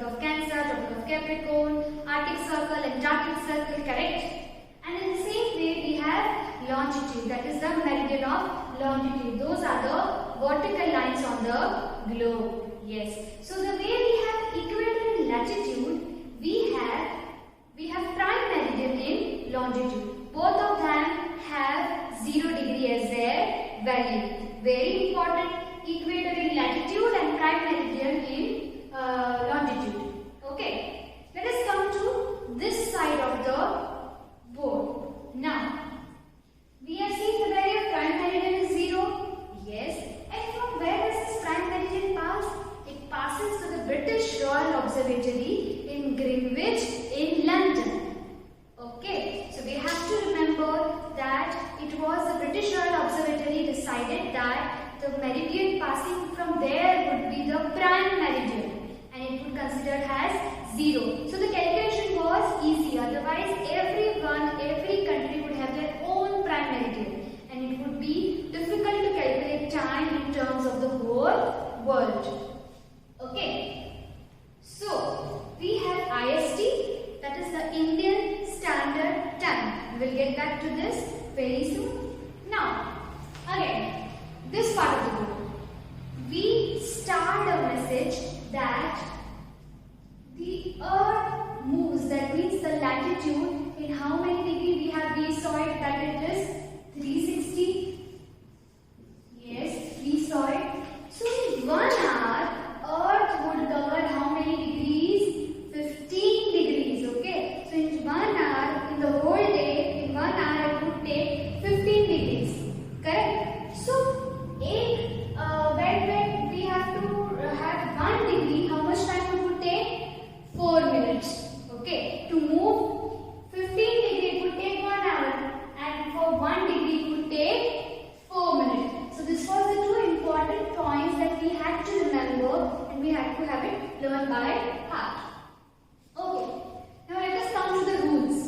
Tropic of Cancer, Tropic of Capricorn, Arctic Circle, Antarctic Circle, correct? And in the same way we have longitude, that is the meridian of longitude. Those are the vertical lines on the globe. Yes. So the way we have equator and latitude, we have prime meridian in longitude. Both of them have 0 degree as their value. Very important. Equator in latitude and prime meridian in longitude. Okay. Let us come to this side of the board. Now, we have seen the value of prime meridian is 0. Yes. And from where does this prime meridian pass? It passes to the British Royal Observatory in Greenwich in London. Okay. So we have to remember that it was the British Royal Observatory decided that the meridian passing from there would be the prime meridian and it would consider as 0. So the calculation was easy. Otherwise, every country would have their own prime meridian and it would be difficult to calculate time in terms of the whole world. Okay. So we have IST, that is the Indian Standard Time. We will get back to this very soon. Now, again, this part of the book, we start a message that the earth moves, that means the latitude in how many degrees we saw it that it is 360. Yes, we saw it. So in 1 hour, earth would cover how many degrees? 15 degrees, okay. So in 1 hour, in the whole day, in 1 hour it would take 15 degrees, correct? So when we have to have 1 degree, how much time it would take? 4 minutes. Okay. To move 15 degree it would take 1 hour and for 1 degree it would take 4 minutes. So this was the 2 important points that we had to remember and we had to have it learned by heart. Okay. Now let us come to the rules.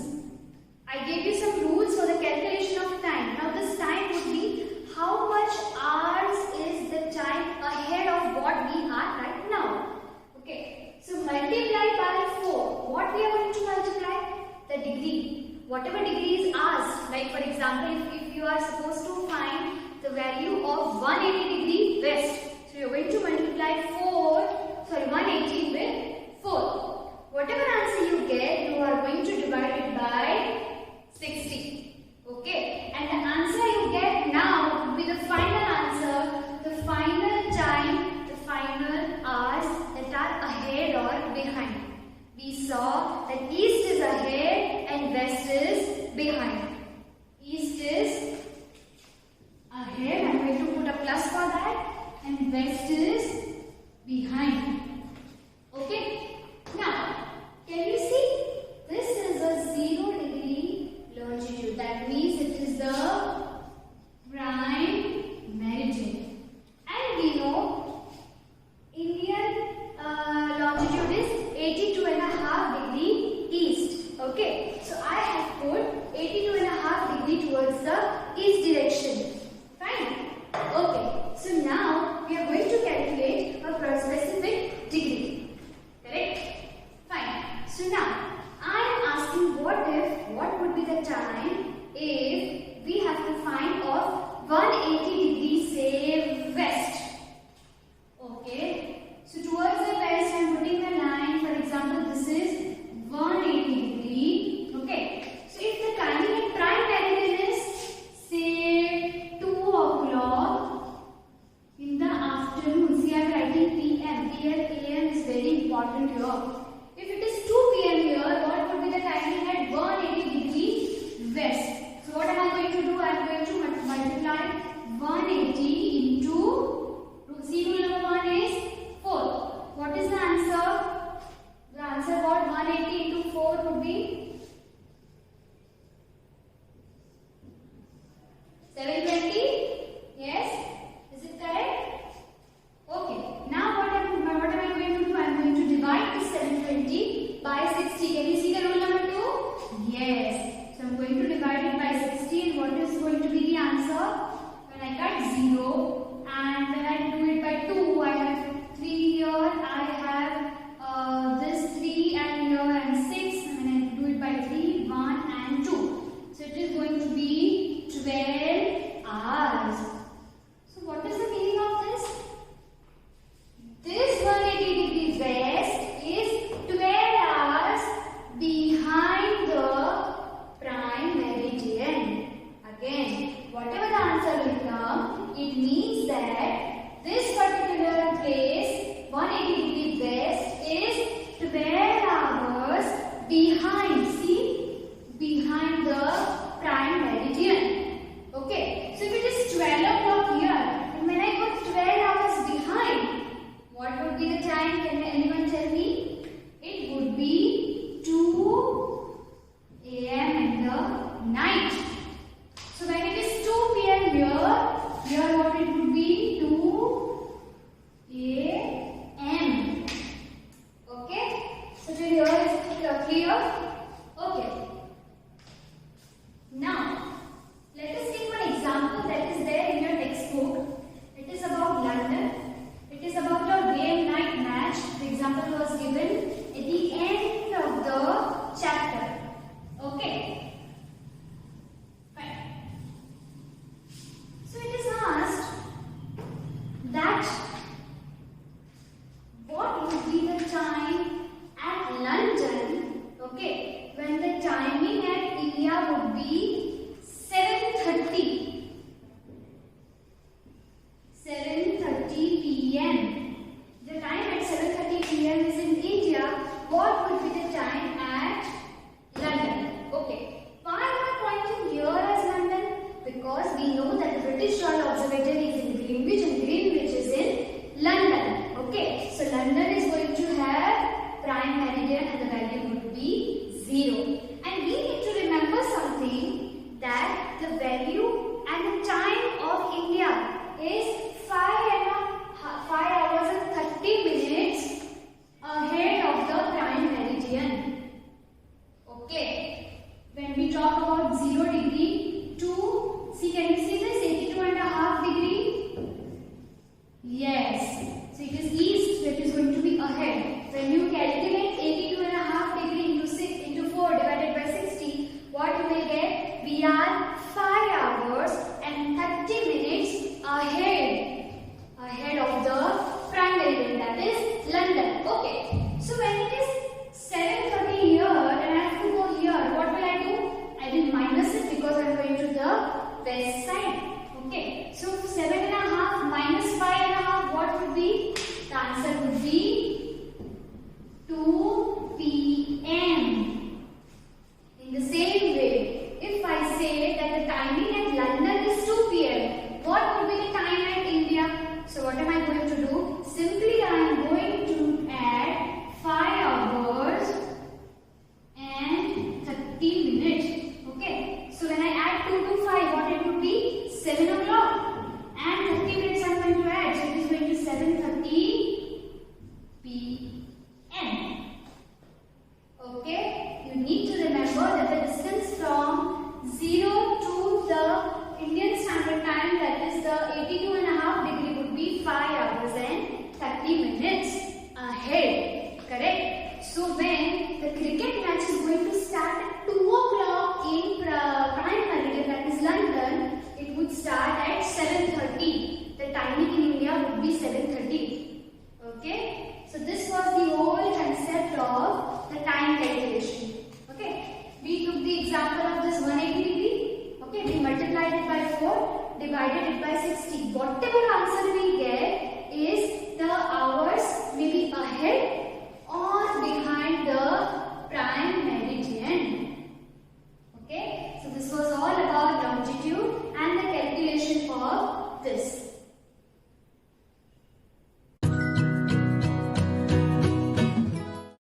I gave you some rules for the calculation of time. Now this time would be how much hours is the time ahead of what we are right now. Okay. So multiply by 4. What we are going to multiply? The degree. Whatever degree is asked. Like for example, if you are supposed to find the value of 180 degree west. So you are going to multiply 180 with 4. Whatever answer you get, you are going to divide it by 60. Okay. And the answer you get now will be the final answer, the final time, the final hours that are ahead or behind. We saw that east is ahead and west is behind. East is ahead, I am going to put a plus for that, and west is behind. Okay. Now, can you see? This is a 0 degree longitude. That means it is the prime meridian. And we know Indian longitude is 82.5 degree east. Okay. So I have put 82.5 degree towards the east direction. Fine. Okay. So now we are going to calculate a specific degree. Correct? Fine. So now I am asking what would be the time if we have to find of 180 degrees say west. Okay. So towards the west I am putting a line. For example, this is 180 degree. Okay. So if the timing in prime meridian is say 2 o'clock in the afternoon. See, I am writing PM. PM is very important here. If it is 2 PM here, what would be the timing at 180 degree west? So what am I going to do? I am going to multiply 180 into, see, rule number 1 is 4. What is the answer? The answer for 180 into 4 would be 720. Yes? Is it correct? Okay. Now what am I going to do? I am going to divide this 720 time at London, okay, when the timing at India would be 7:30. 7:30 p.m. The time at 7:30 p.m. is in India. What would be the time at London? Okay. Why am I pointing here as London? Because we know that the British Royal Observatory is in Greenwich and Greenwich is in London. Okay. So London is going to have prime meridian and the value would be 0. And we need to remember something, that the value and the time of India is 5 hours and 30 minutes ahead of the prime meridian. Okay. When we talk about 0 degree to, see, can you see this? 82.5 degree? Yes. So it is east, so it is going to be ahead. When you calculate 82.5 degree into 4 divided by 60, what you will get? We are 5 hours and 30 minutes ahead of the prime meridian, that is London. Okay. So when it is 7:30 here and I have to go here, what will I do? I will minus it because I am going to the west side. Okay. So 7.5 minus 5.5, what would be? The answer would be 2 p.m. In the same way, if I say that the timing at London is 2 p.m., what would be the time at India? So what am I going to do? Simply I am going to add 5 hours and 30 minutes. Okay. So when I add 2 to 5, what it would be? 7 o'clock. And 30 minutes I am going to add. So it is going to be 7:30 p.m. Okay. You need to remember that the distance from 0 to the Indian Standard Time, that is the 82.5 degree, would be 5 hours and 30 minutes ahead. Correct? So when the cricket match is going to start at 2 o'clock in prime meridian, that is London, it would start at 7:30. The timing in India would be 7:30. Okay? So this was the whole concept of the time calculation. Okay? We took the example of this 180 degree. Okay? We multiplied it by 4, divided it by 60. Whatever answer we get is the hours may be ahead